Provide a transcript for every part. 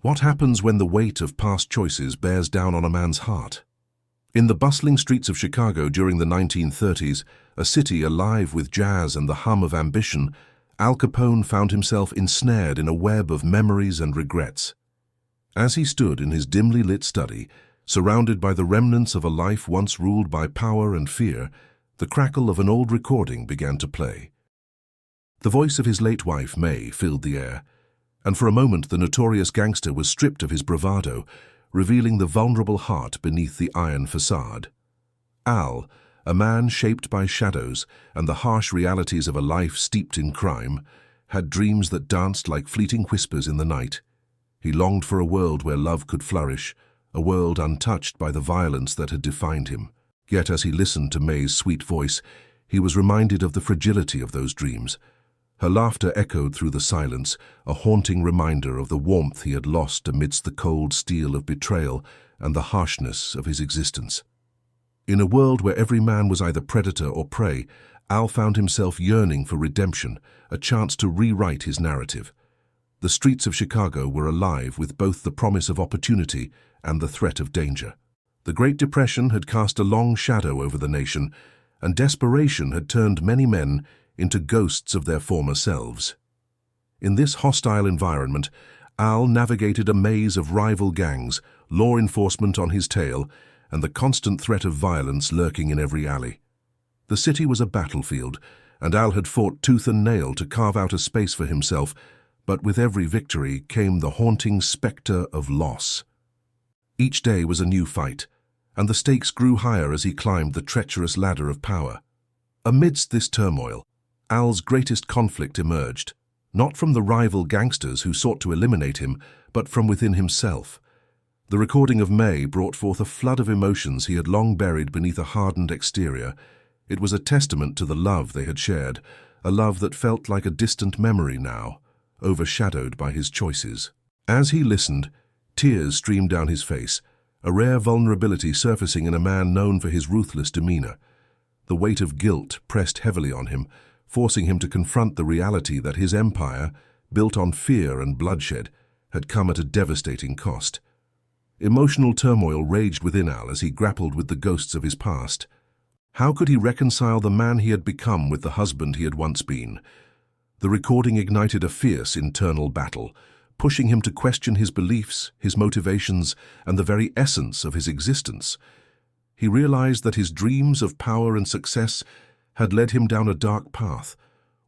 What happens when the weight of past choices bears down on a man's heart? In the bustling streets of Chicago during the 1930s, a city alive with jazz and the hum of ambition, Al Capone found himself ensnared in a web of memories and regrets. As he stood in his dimly lit study, surrounded by the remnants of a life once ruled by power and fear, the crackle of an old recording began to play. The voice of his late wife, May, filled the air, and for a moment the notorious gangster was stripped of his bravado, revealing the vulnerable heart beneath the iron facade. Al, a man shaped by shadows and the harsh realities of a life steeped in crime, had dreams that danced like fleeting whispers in the night. He longed for a world where love could flourish, a world untouched by the violence that had defined him. Yet as he listened to May's sweet voice, he was reminded of the fragility of those dreams. Her laughter echoed through the silence, a haunting reminder of the warmth he had lost amidst the cold steel of betrayal and the harshness of his existence. In a world where every man was either predator or prey, Al found himself yearning for redemption, a chance to rewrite his narrative. The streets of Chicago were alive with both the promise of opportunity and the threat of danger. The Great Depression had cast a long shadow over the nation, and desperation had turned many men into ghosts of their former selves. In this hostile environment, Al navigated a maze of rival gangs, law enforcement on his tail, and the constant threat of violence lurking in every alley. The city was a battlefield, and Al had fought tooth and nail to carve out a space for himself, but with every victory came the haunting specter of loss. Each day was a new fight, and the stakes grew higher as he climbed the treacherous ladder of power. Amidst this turmoil, Al's greatest conflict emerged, not from the rival gangsters who sought to eliminate him, but from within himself. The recording of May brought forth a flood of emotions he had long buried beneath a hardened exterior. It was a testament to the love they had shared, a love that felt like a distant memory now, overshadowed by his choices. As he listened, tears streamed down his face, a rare vulnerability surfacing in a man known for his ruthless demeanor. The weight of guilt pressed heavily on him, forcing him to confront the reality that his empire, built on fear and bloodshed, had come at a devastating cost. Emotional turmoil raged within Al as he grappled with the ghosts of his past. How could he reconcile the man he had become with the husband he had once been? The recording ignited a fierce internal battle, pushing him to question his beliefs, his motivations, and the very essence of his existence. He realized that his dreams of power and success had led him down a dark path,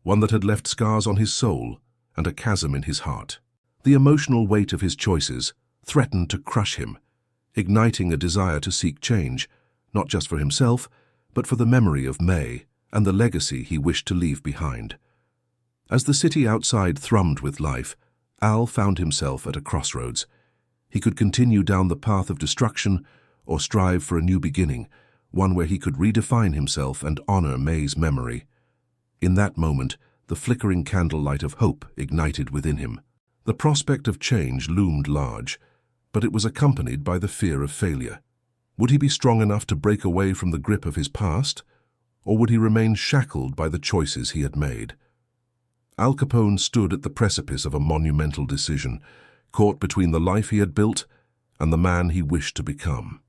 one that had left scars on his soul and a chasm in his heart. The emotional weight of his choices threatened to crush him, igniting a desire to seek change, not just for himself, but for the memory of May and the legacy he wished to leave behind. As the city outside thrummed with life, Al found himself at a crossroads. He could continue down the path of destruction or strive for a new beginning, one where he could redefine himself and honor May's memory. In that moment, the flickering candlelight of hope ignited within him. The prospect of change loomed large, but it was accompanied by the fear of failure. Would he be strong enough to break away from the grip of his past, or would he remain shackled by the choices he had made? Al Capone stood at the precipice of a monumental decision, caught between the life he had built and the man he wished to become.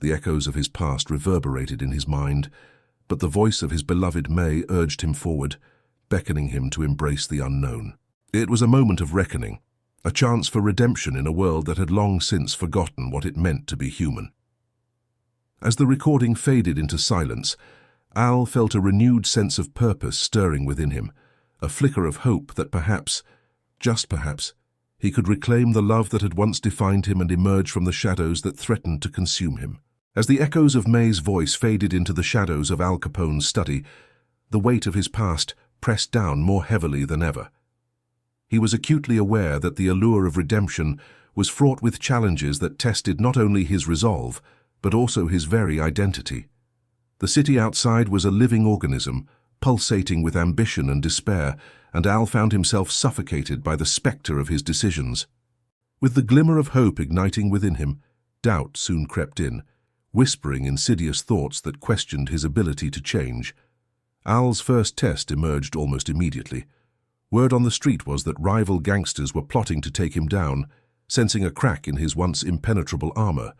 The echoes of his past reverberated in his mind, but the voice of his beloved May urged him forward, beckoning him to embrace the unknown. It was a moment of reckoning, a chance for redemption in a world that had long since forgotten what it meant to be human. As the recording faded into silence, Al felt a renewed sense of purpose stirring within him, a flicker of hope that perhaps, just perhaps, he could reclaim the love that had once defined him and emerge from the shadows that threatened to consume him. As the echoes of May's voice faded into the shadows of Al Capone's study, the weight of his past pressed down more heavily than ever. He was acutely aware that the allure of redemption was fraught with challenges that tested not only his resolve, but also his very identity. The city outside was a living organism, pulsating with ambition and despair, and Al found himself suffocated by the specter of his decisions. With the glimmer of hope igniting within him, doubt soon crept in, whispering insidious thoughts that questioned his ability to change. Al's first test emerged almost immediately. Word on the street was that rival gangsters were plotting to take him down, sensing a crack in his once impenetrable armor.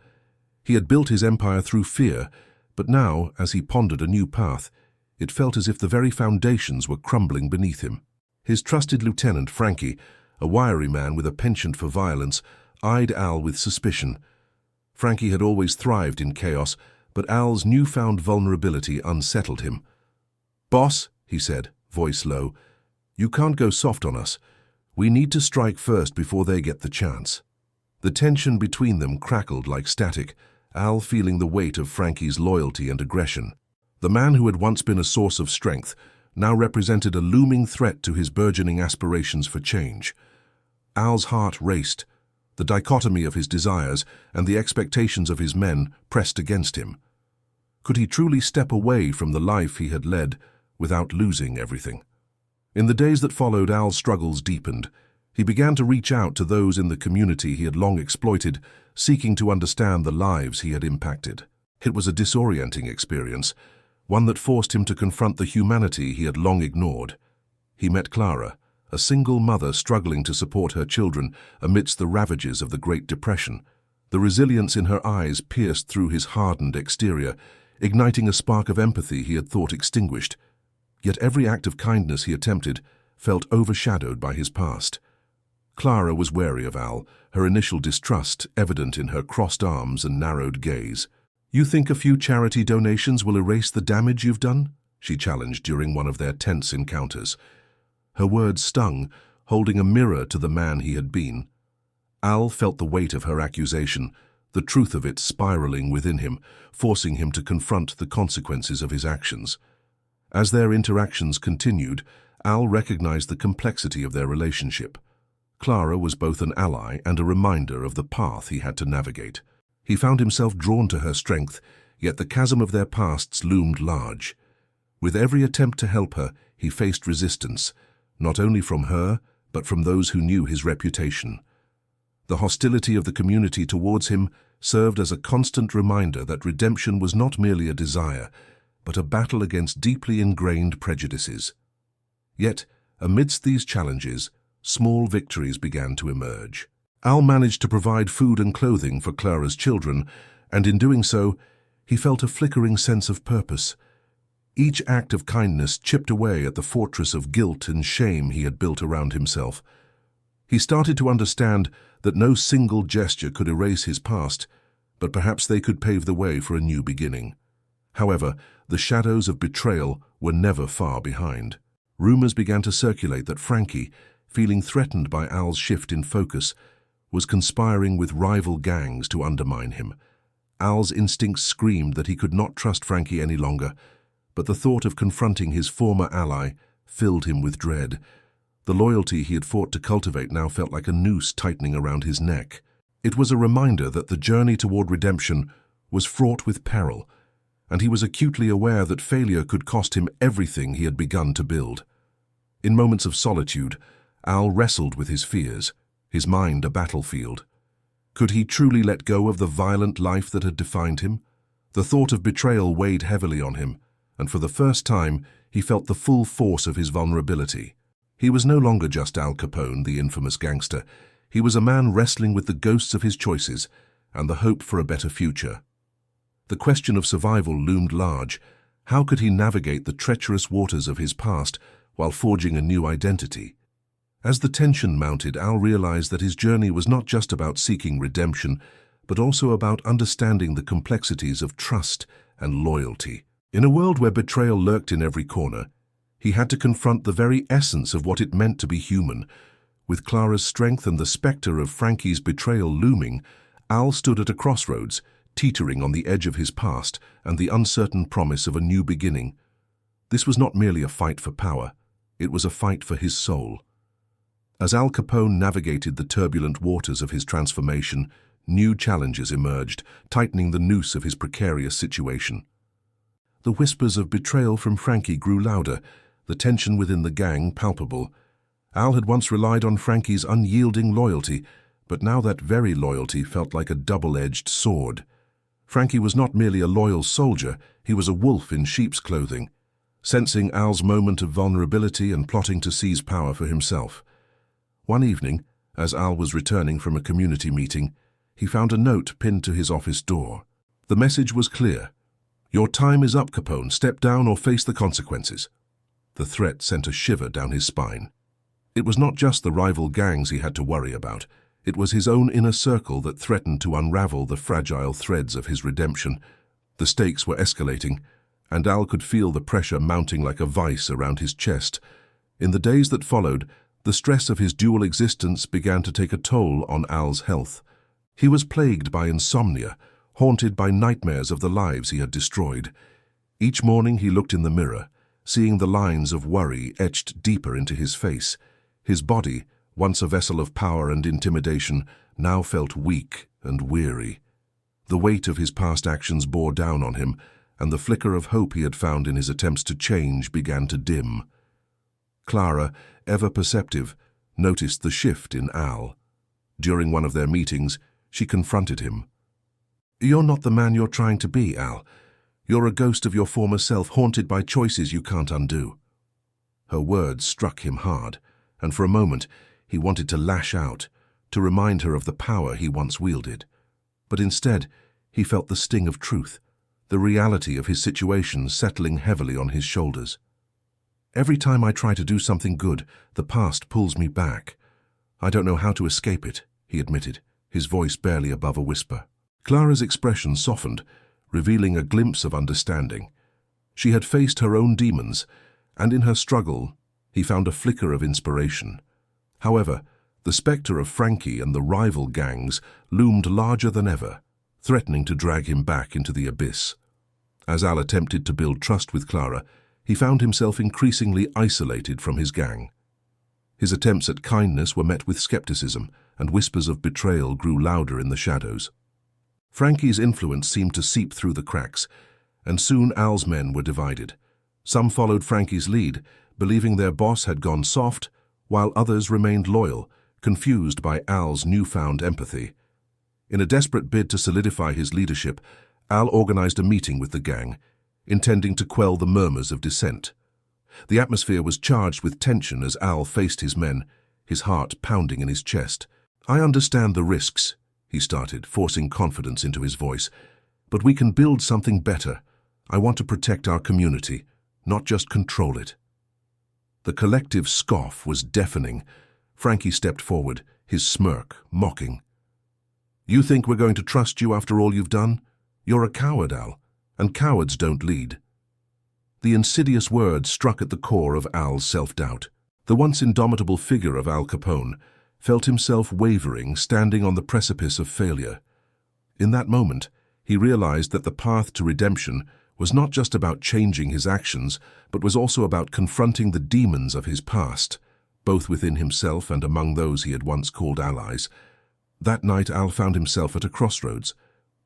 He had built his empire through fear, but now, as he pondered a new path, it felt as if the very foundations were crumbling beneath him. His trusted lieutenant, Frankie, a wiry man with a penchant for violence, eyed Al with suspicion. Frankie had always thrived in chaos, but Al's newfound vulnerability unsettled him. "Boss," he said, voice low, "you can't go soft on us. We need to strike first before they get the chance." The tension between them crackled like static, Al feeling the weight of Frankie's loyalty and aggression. The man who had once been a source of strength now represented a looming threat to his burgeoning aspirations for change. Al's heart raced. The dichotomy of his desires and the expectations of his men pressed against him. Could he truly step away from the life he had led without losing everything? In the days that followed, Al's struggles deepened. He began to reach out to those in the community he had long exploited, seeking to understand the lives he had impacted. It was a disorienting experience, one that forced him to confront the humanity he had long ignored. He met Clara, a single mother struggling to support her children amidst the ravages of the Great Depression. The resilience in her eyes pierced through his hardened exterior, igniting a spark of empathy he had thought extinguished. Yet every act of kindness he attempted felt overshadowed by his past. Clara was wary of Al, her initial distrust evident in her crossed arms and narrowed gaze. "You think a few charity donations will erase the damage you've done?" she challenged during one of their tense encounters. Her words stung, holding a mirror to the man he had been. Al felt the weight of her accusation, the truth of it spiraling within him, forcing him to confront the consequences of his actions. As their interactions continued, Al recognized the complexity of their relationship. Clara was both an ally and a reminder of the path he had to navigate. He found himself drawn to her strength, yet the chasm of their pasts loomed large. With every attempt to help her, he faced resistance, not only from her, but from those who knew his reputation. The hostility of the community towards him served as a constant reminder that redemption was not merely a desire, but a battle against deeply ingrained prejudices. Yet, amidst these challenges, small victories began to emerge. Al managed to provide food and clothing for Clara's children, and in doing so, he felt a flickering sense of purpose. Each act of kindness chipped away at the fortress of guilt and shame he had built around himself. He started to understand that no single gesture could erase his past, but perhaps they could pave the way for a new beginning. However, the shadows of betrayal were never far behind. Rumors began to circulate that Frankie, feeling threatened by Al's shift in focus, was conspiring with rival gangs to undermine him. Al's instincts screamed that he could not trust Frankie any longer, but the thought of confronting his former ally filled him with dread. The loyalty he had fought to cultivate now felt like a noose tightening around his neck. It was a reminder that the journey toward redemption was fraught with peril, and he was acutely aware that failure could cost him everything he had begun to build. In moments of solitude, Al wrestled with his fears, his mind a battlefield. Could he truly let go of the violent life that had defined him? The thought of betrayal weighed heavily on him, and for the first time he felt the full force of his vulnerability. He was no longer just Al Capone, the infamous gangster. He was a man wrestling with the ghosts of his choices and the hope for a better future. The question of survival loomed large. How could he navigate the treacherous waters of his past while forging a new identity? As the tension mounted, Al realized that his journey was not just about seeking redemption, but also about understanding the complexities of trust and loyalty. In a world where betrayal lurked in every corner, he had to confront the very essence of what it meant to be human. With Clara's strength and the specter of Frankie's betrayal looming, Al stood at a crossroads, teetering on the edge of his past and the uncertain promise of a new beginning. This was not merely a fight for power, it was a fight for his soul. As Al Capone navigated the turbulent waters of his transformation, new challenges emerged, tightening the noose of his precarious situation. The whispers of betrayal from Frankie grew louder, the tension within the gang palpable. Al had once relied on Frankie's unyielding loyalty, but now that very loyalty felt like a double-edged sword. Frankie was not merely a loyal soldier, he was a wolf in sheep's clothing, sensing Al's moment of vulnerability and plotting to seize power for himself. One evening, As Al was returning from a community meeting, he found a note pinned to his office door. The message was clear. "Your time is up, Capone. Step down or face the consequences." The threat sent a shiver down his spine. It was not just the rival gangs he had to worry about. It was his own inner circle that threatened to unravel the fragile threads of his redemption. The stakes were escalating, and Al could feel the pressure mounting like a vice around his chest. In the days that followed, the stress of his dual existence began to take a toll on Al's health. He was plagued by insomnia, haunted by nightmares of the lives he had destroyed. Each morning he looked in the mirror, seeing the lines of worry etched deeper into his face. His body, once a vessel of power and intimidation, now felt weak and weary. The weight of his past actions bore down on him, and the flicker of hope he had found in his attempts to change began to dim. Clara, ever perceptive, noticed the shift in Al. During one of their meetings, she confronted him. "You're not the man you're trying to be, Al. You're a ghost of your former self, haunted by choices you can't undo." Her words struck him hard, and for a moment he wanted to lash out, to remind her of the power he once wielded. But instead, he felt the sting of truth, the reality of his situation settling heavily on his shoulders. "Every time I try to do something good, the past pulls me back. I don't know how to escape it," he admitted, his voice barely above a whisper. Clara's expression softened, revealing a glimpse of understanding. She had faced her own demons, and in her struggle, he found a flicker of inspiration. However, the specter of Frankie and the rival gangs loomed larger than ever, threatening to drag him back into the abyss. As Al attempted to build trust with Clara, he found himself increasingly isolated from his gang. His attempts at kindness were met with skepticism, and whispers of betrayal grew louder in the shadows. Frankie's influence seemed to seep through the cracks, and soon Al's men were divided. Some followed Frankie's lead, believing their boss had gone soft, while others remained loyal, confused by Al's newfound empathy. In a desperate bid to solidify his leadership, Al organized a meeting with the gang, intending to quell the murmurs of dissent. The atmosphere was charged with tension as Al faced his men, his heart pounding in his chest. "I understand the risks," he started, forcing confidence into his voice, "but we can build something better. I want to protect our community, not just control it." The collective scoff was deafening. Frankie stepped forward, his smirk mocking. "You think we're going to trust you after all you've done? You're a coward, Al, and cowards don't lead." The insidious words struck at the core of Al's self-doubt. The once indomitable figure of Al Capone felt himself wavering, standing on the precipice of failure. In that moment, he realized that the path to redemption was not just about changing his actions, but was also about confronting the demons of his past, both within himself and among those he had once called allies. That night, Al found himself at a crossroads.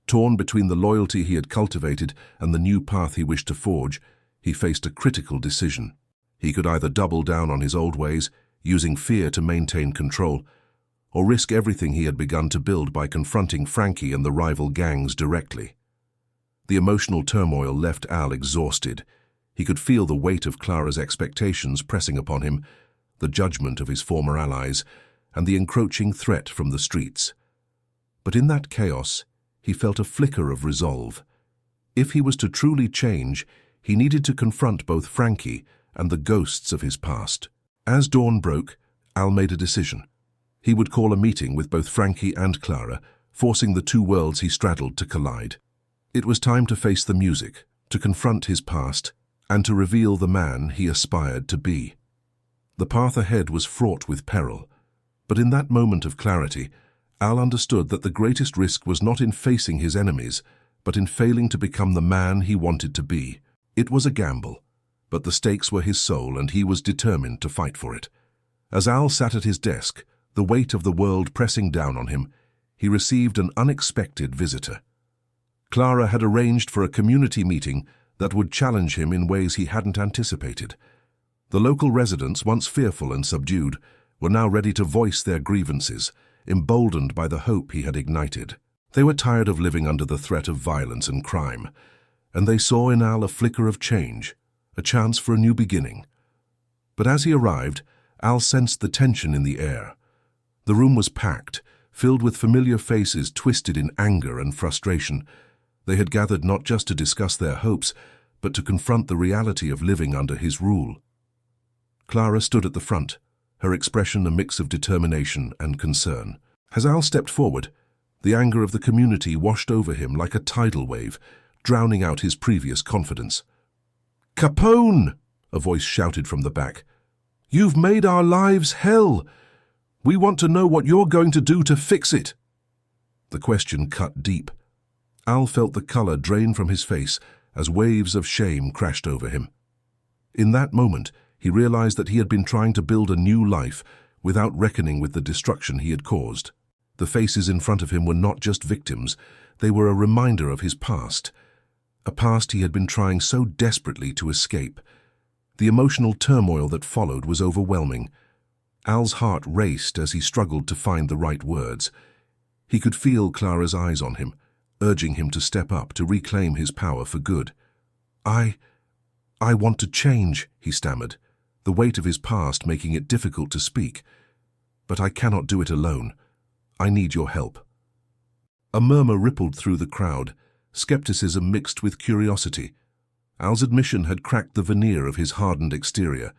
Torn between the loyalty he had cultivated and the new path he wished to forge, he faced a critical decision. He could either double down on his old ways, using fear to maintain control, or risk everything he had begun to build by confronting Frankie and the rival gangs directly. The emotional turmoil left Al exhausted. He could feel the weight of Clara's expectations pressing upon him, the judgment of his former allies, and the encroaching threat from the streets. But in that chaos, he felt a flicker of resolve. If he was to truly change, he needed to confront both Frankie and the ghosts of his past. As dawn broke, Al made a decision. He would call a meeting with both Frankie and Clara, forcing the two worlds he straddled to collide. It was time to face the music, to confront his past, and to reveal the man he aspired to be. The path ahead was fraught with peril, but in that moment of clarity, Al understood that the greatest risk was not in facing his enemies, but in failing to become the man he wanted to be. It was a gamble, but the stakes were his soul, and he was determined to fight for it. As Al sat at his desk, the weight of the world pressing down on him, he received an unexpected visitor. Clara had arranged for a community meeting that would challenge him in ways he hadn't anticipated. The local residents, once fearful and subdued, were now ready to voice their grievances, emboldened by the hope he had ignited. They were tired of living under the threat of violence and crime, and they saw in Al a flicker of change, a chance for a new beginning. But as he arrived, Al sensed the tension in the air. The room was packed, filled with familiar faces twisted in anger and frustration. They had gathered not just to discuss their hopes, but to confront the reality of living under his rule. Clara stood at the front, her expression a mix of determination and concern. As Al stepped forward, the anger of the community washed over him like a tidal wave, drowning out his previous confidence. "Capone!" a voice shouted from the back. "You've made our lives hell! We want to know what you're going to do to fix it." The question cut deep. Al felt the color drain from his face as waves of shame crashed over him. In that moment, he realized that he had been trying to build a new life without reckoning with the destruction he had caused. The faces in front of him were not just victims, they were a reminder of his past, a past he had been trying so desperately to escape. The emotional turmoil that followed was overwhelming. Al's heart raced as he struggled to find the right words. He could feel Clara's eyes on him, urging him to step up, to reclaim his power for good. I want to change," he stammered, the weight of his past making it difficult to speak. "But I cannot do it alone. I need your help." A murmur rippled through the crowd, skepticism mixed with curiosity. Al's admission had cracked the veneer of his hardened exterior.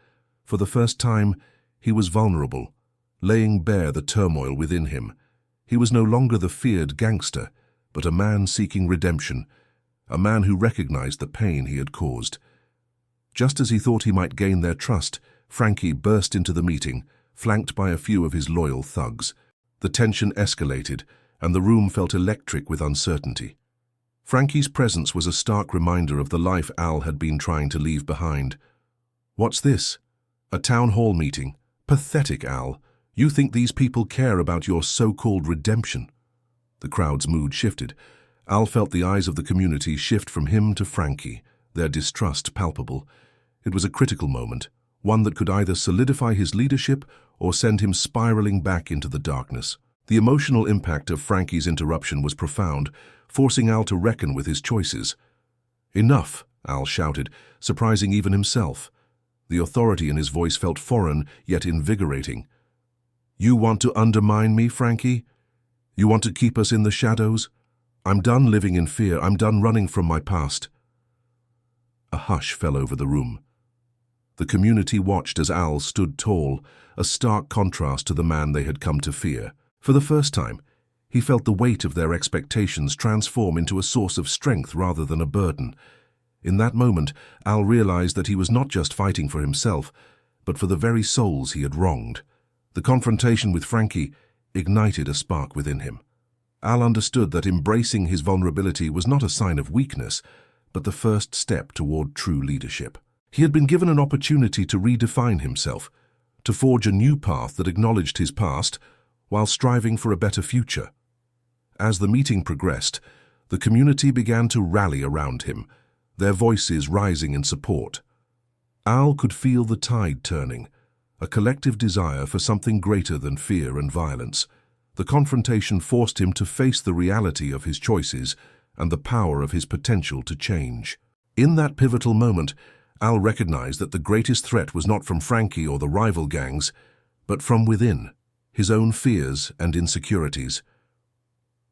For the first time, he was vulnerable, laying bare the turmoil within him. He was no longer the feared gangster, but a man seeking redemption, a man who recognized the pain he had caused. Just as he thought he might gain their trust, Frankie burst into the meeting, flanked by a few of his loyal thugs. The tension escalated, and the room felt electric with uncertainty. Frankie's presence was a stark reminder of the life Al had been trying to leave behind. "What's this? A town hall meeting? Pathetic, Al. You think these people care about your so-called redemption?" The crowd's mood shifted. Al felt the eyes of the community shift from him to Frankie, their distrust palpable. It was a critical moment, one that could either solidify his leadership or send him spiraling back into the darkness. The emotional impact of Frankie's interruption was profound, forcing Al to reckon with his choices. "Enough," Al shouted, surprising even himself. The authority in his voice felt foreign, yet invigorating. "You want to undermine me, Frankie? You want to keep us in the shadows? I'm done living in fear. I'm done running from my past." A hush fell over the room. The community watched as Al stood tall, a stark contrast to the man they had come to fear. For the first time, he felt the weight of their expectations transform into a source of strength rather than a burden. In that moment, Al realized that he was not just fighting for himself, but for the very souls he had wronged. The confrontation with Frankie ignited a spark within him. Al understood that embracing his vulnerability was not a sign of weakness, but the first step toward true leadership. He had been given an opportunity to redefine himself, to forge a new path that acknowledged his past while striving for a better future. As the meeting progressed, the community began to rally around him, their voices rising in support. Al could feel the tide turning, a collective desire for something greater than fear and violence. The confrontation forced him to face the reality of his choices and the power of his potential to change. In that pivotal moment, Al recognized that the greatest threat was not from Frankie or the rival gangs, but from within, his own fears and insecurities.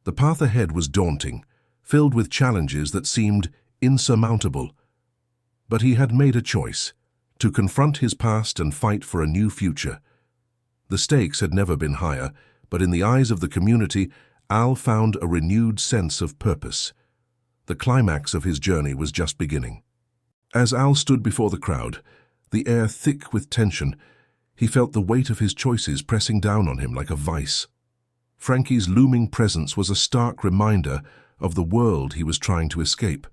The path ahead was daunting, filled with challenges that seemed insurmountable. But he had made a choice, to confront his past and fight for a new future. The stakes had never been higher, but in the eyes of the community, Al found a renewed sense of purpose. The climax of his journey was just beginning. As Al stood before the crowd, the air thick with tension, he felt the weight of his choices pressing down on him like a vice. Frankie's looming presence was a stark reminder of the world he was trying to escape.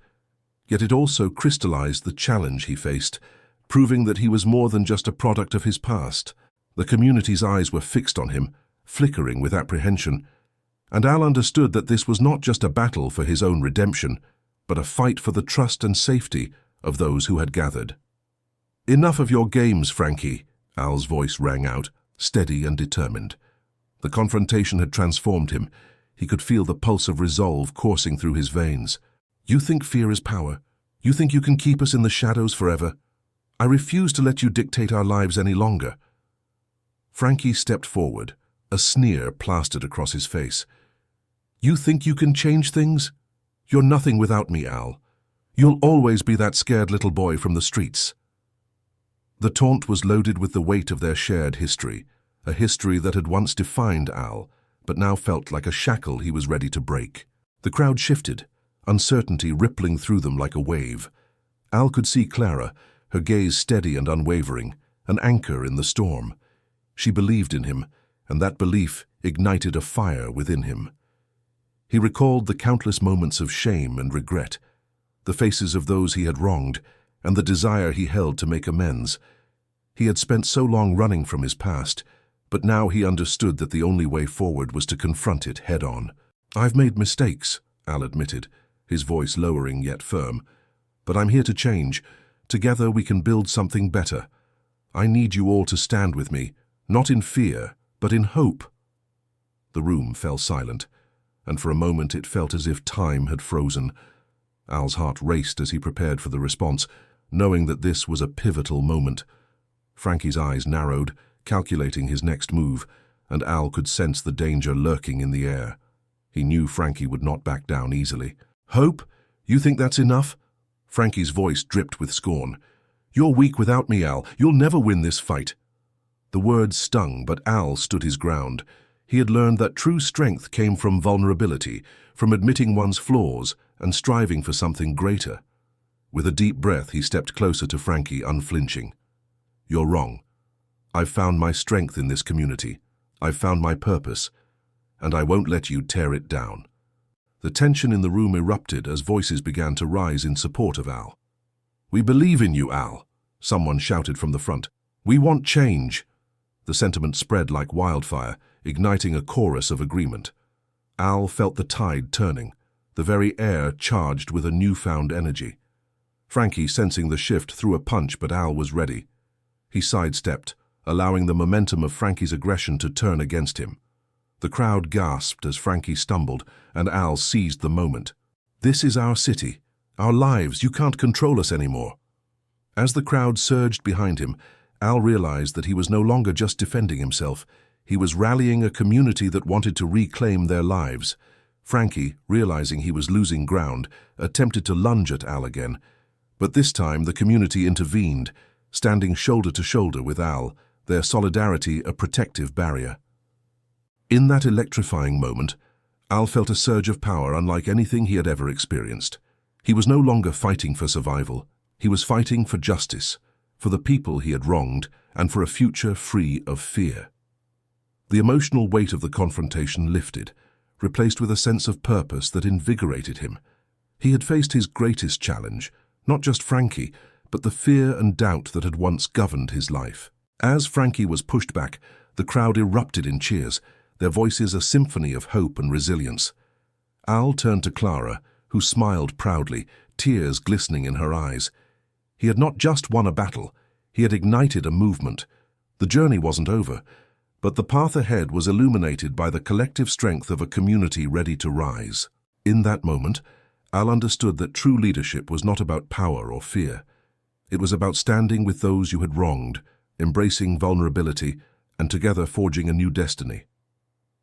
Yet it also crystallized the challenge he faced, proving that he was more than just a product of his past. The community's eyes were fixed on him, flickering with apprehension, and Al understood that this was not just a battle for his own redemption, but a fight for the trust and safety of those who had gathered. "Enough of your games, Frankie," Al's voice rang out, steady and determined. The confrontation had transformed him. He could feel the pulse of resolve coursing through his veins. "You think fear is power? You think you can keep us in the shadows forever? I refuse to let you dictate our lives any longer." Frankie stepped forward, A sneer plastered across his face. "You think you can change things? You're nothing without me, Al. You'll always be that scared little boy from the streets." The taunt was loaded with the weight of their shared history, a history that had once defined Al, but now felt like a shackle he was ready to break. The crowd shifted, uncertainty rippling through them like a wave. Al could see Clara, her gaze steady and unwavering, an anchor in the storm. She believed in him, and that belief ignited a fire within him. He recalled the countless moments of shame and regret, the faces of those he had wronged, and the desire he held to make amends. He had spent so long running from his past, but now he understood that the only way forward was to confront it head-on. "I've made mistakes," Al admitted, his voice lowering yet firm. "But I'm here to change. Together we can build something better. I need you all to stand with me, not in fear, but in hope." The room fell silent, and for a moment it felt as if time had frozen. Al's heart raced as he prepared for the response, knowing that this was a pivotal moment. Frankie's eyes narrowed, calculating his next move, and Al could sense the danger lurking in the air. He knew Frankie would not back down easily. "Hope? You think that's enough?" Frankie's voice dripped with scorn. "You're weak without me, Al. You'll never win this fight." The words stung, but Al stood his ground. He had learned that true strength came from vulnerability, from admitting one's flaws and striving for something greater. With a deep breath, he stepped closer to Frankie, unflinching. "You're wrong. I've found my strength in this community. I've found my purpose, and I won't let you tear it down." The tension in the room erupted as voices began to rise in support of Al. "We believe in you, Al," someone shouted from the front. "We want change." The sentiment spread like wildfire, igniting a chorus of agreement. Al felt the tide turning, the very air charged with a newfound energy. Frankie, sensing the shift, threw a punch, but Al was ready. He sidestepped, allowing the momentum of Frankie's aggression to turn against him. The crowd gasped as Frankie stumbled, and Al seized the moment. "This is our city, our lives. You can't control us anymore." As the crowd surged behind him, Al realized that he was no longer just defending himself. He was rallying a community that wanted to reclaim their lives. Frankie, realizing he was losing ground, attempted to lunge at Al again. But this time the community intervened, standing shoulder to shoulder with Al, their solidarity a protective barrier. In that electrifying moment, Al felt a surge of power unlike anything he had ever experienced. He was no longer fighting for survival. He was fighting for justice, for the people he had wronged, and for a future free of fear. The emotional weight of the confrontation lifted, replaced with a sense of purpose that invigorated him. He had faced his greatest challenge, not just Frankie, but the fear and doubt that had once governed his life. As Frankie was pushed back, the crowd erupted in cheers, their voices a symphony of hope and resilience. Al turned to Clara, who smiled proudly, tears glistening in her eyes. He had not just won a battle, he had ignited a movement. The journey wasn't over, but the path ahead was illuminated by the collective strength of a community ready to rise. In that moment, Al understood that true leadership was not about power or fear. It was about standing with those you had wronged, embracing vulnerability, and together forging a new destiny.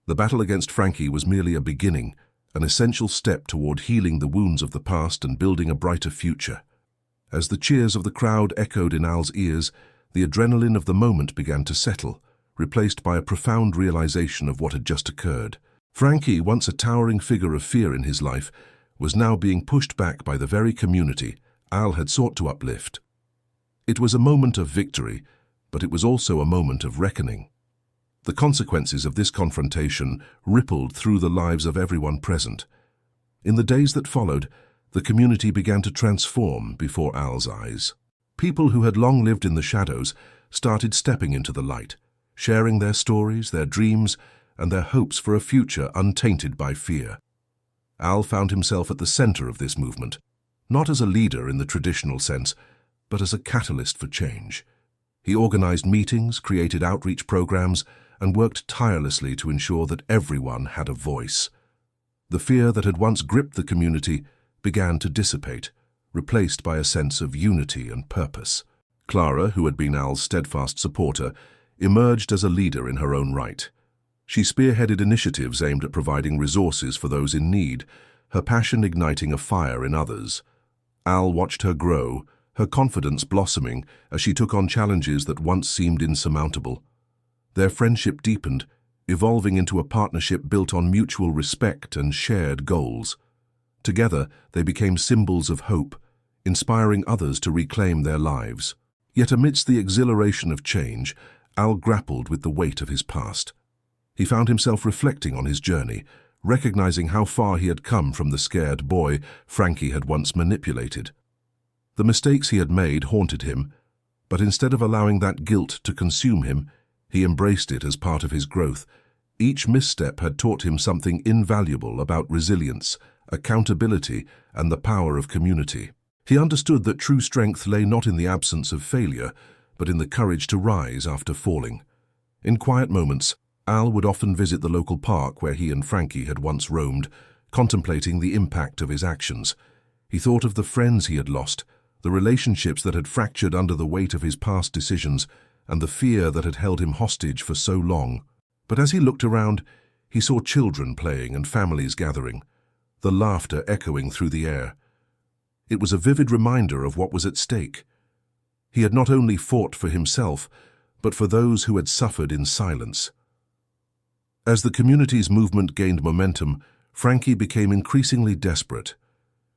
The battle against Frankie was merely a beginning, an essential step toward healing the wounds of the past and building a brighter future. As the cheers of the crowd echoed in Al's ears, the adrenaline of the moment began to settle, replaced by a profound realization of what had just occurred. Frankie, once a towering figure of fear in his life, was now being pushed back by the very community Al had sought to uplift. It was a moment of victory, but it was also a moment of reckoning. The consequences of this confrontation rippled through the lives of everyone present. In the days that followed, the community began to transform before Al's eyes. People who had long lived in the shadows started stepping into the light, sharing their stories, their dreams, and their hopes for a future untainted by fear. Al found himself at the center of this movement, not as a leader in the traditional sense, but as a catalyst for change. He organized meetings, created outreach programs, and worked tirelessly to ensure that everyone had a voice. The fear that had once gripped the community began to dissipate, replaced by a sense of unity and purpose. Clara, who had been Al's steadfast supporter, emerged as a leader in her own right. She spearheaded initiatives aimed at providing resources for those in need, her passion igniting a fire in others. Al watched her grow, her confidence blossoming as she took on challenges that once seemed insurmountable. Their friendship deepened, evolving into a partnership built on mutual respect and shared goals. Together, they became symbols of hope, inspiring others to reclaim their lives. Yet amidst the exhilaration of change, Al grappled with the weight of his past. He found himself reflecting on his journey, recognizing how far he had come from the scared boy Frankie had once manipulated. The mistakes he had made haunted him, but instead of allowing that guilt to consume him, he embraced it as part of his growth. Each misstep had taught him something invaluable about resilience, accountability, and the power of community. He understood that true strength lay not in the absence of failure, but in the courage to rise after falling. In quiet moments, Al would often visit the local park where he and Frankie had once roamed, contemplating the impact of his actions. He thought of the friends he had lost, the relationships that had fractured under the weight of his past decisions, and the fear that had held him hostage for so long. But as he looked around, he saw children playing and families gathering, the laughter echoing through the air. It was a vivid reminder of what was at stake. He had not only fought for himself, but for those who had suffered in silence. As the community's movement gained momentum, Frankie became increasingly desperate.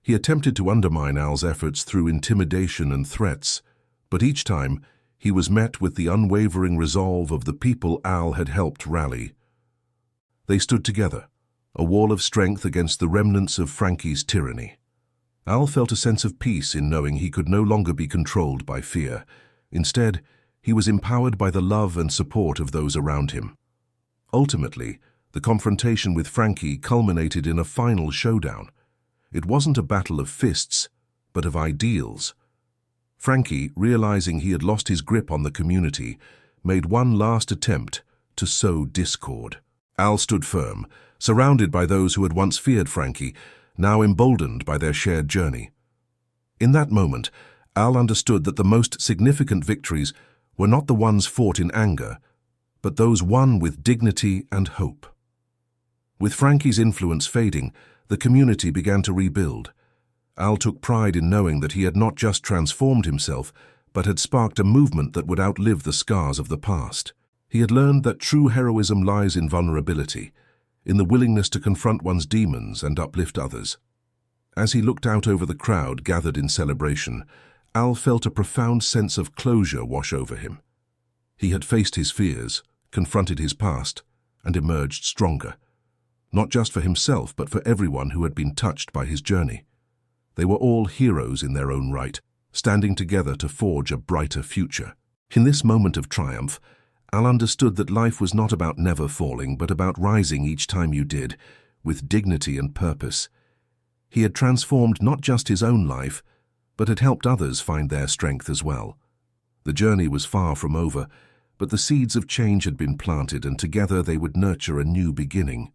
He attempted to undermine Al's efforts through intimidation and threats, but each time he was met with the unwavering resolve of the people Al had helped rally. They stood together, a wall of strength against the remnants of Frankie's tyranny. Al felt a sense of peace in knowing he could no longer be controlled by fear. Instead, he was empowered by the love and support of those around him. Ultimately, the confrontation with Frankie culminated in a final showdown. It wasn't a battle of fists, but of ideals. Frankie, realizing he had lost his grip on the community, made one last attempt to sow discord. Al stood firm, surrounded by those who had once feared Frankie, now emboldened by their shared journey. In that moment, Al understood that the most significant victories were not the ones fought in anger, but those won with dignity and hope. With Frankie's influence fading, the community began to rebuild. Al took pride in knowing that he had not just transformed himself, but had sparked a movement that would outlive the scars of the past. He had learned that true heroism lies in vulnerability, in the willingness to confront one's demons and uplift others. As he looked out over the crowd gathered in celebration, Al felt a profound sense of closure wash over him. He had faced his fears, confronted his past, and emerged stronger. Not just for himself, but for everyone who had been touched by his journey. They were all heroes in their own right, standing together to forge a brighter future. In this moment of triumph, Al understood that life was not about never falling, but about rising each time you did, with dignity and purpose. He had transformed not just his own life, but had helped others find their strength as well. The journey was far from over, but the seeds of change had been planted, and together they would nurture a new beginning.